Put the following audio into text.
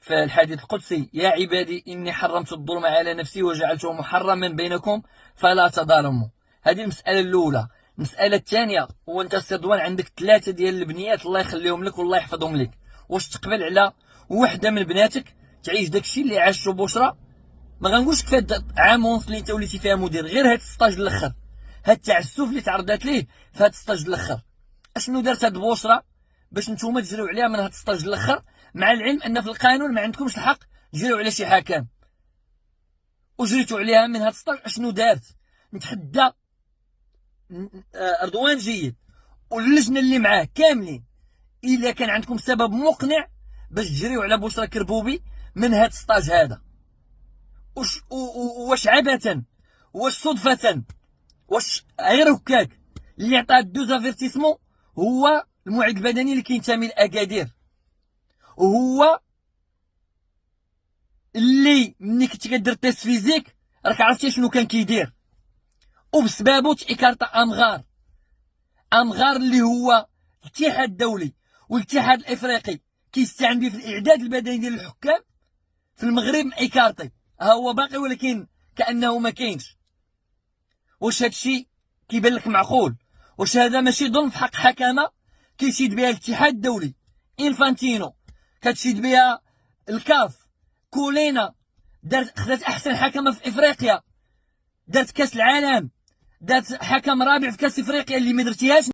في الحديث القدسي: يا عبادي إني حرمت الظلم على نفسي وجعلته محرما بينكم فلا تظالموا. هذه المسألة الأولى. المسألة الثانية هو أنت السي رضوان عندك 3 ديال البنيات، الله يخليهم لك والله يحفظهم لك. واش تقبل على وحدة من بناتك تعيش داكشي اللي عاشته بشرى؟ ما غنقولش كفايه عام ونص اللي انت وليتي فيها مدير، غير هاد السطاج الاخر، هاد التعسف اللي تعرضات ليه في هاد السطاج الاخر. اشنو دارت هاد بشرى باش نتوما تجريو عليها من هاد السطاج الاخر، مع العلم ان في القانون ما عندكمش الحق تجريو على شي حكام، وجريتوا عليها من هاد السطاج؟ اشنو دارت؟ نتحدى رضوان جيد واللجنه اللي معاه كاملين الا كان عندكم سبب مقنع باش تجريو على بشرى كربوبي من هاد السطاج هذا. واش عبثا، واش صدفة، واش غير هكاك اللي عطاه 2 افيرتيسمون هو المعد البدني اللي كينتمي لاكادير، وهو اللي ملي كنت كدير تيست فيزيك راك عرفتي شنو كان كيدير، وبسبابو تيكارتا امغار اللي هو الاتحاد الدولي والاتحاد الافريقي كيستعن به في الاعداد البدني ديال الحكام في المغرب ايكارتي، ها هو باقي ولكن كانه ما كاينش. واش هادشي كيبان لك معقول؟ واش هذا ماشي ظلم في حق حكامه كيشيد بها الاتحاد الدولي انفانتينو، كتشيد بها الكاف كولينا، خدات احسن حكمه في افريقيا، دارت كاس العالم، دارت حكم رابع في كاس افريقيا اللي ما درتيهاش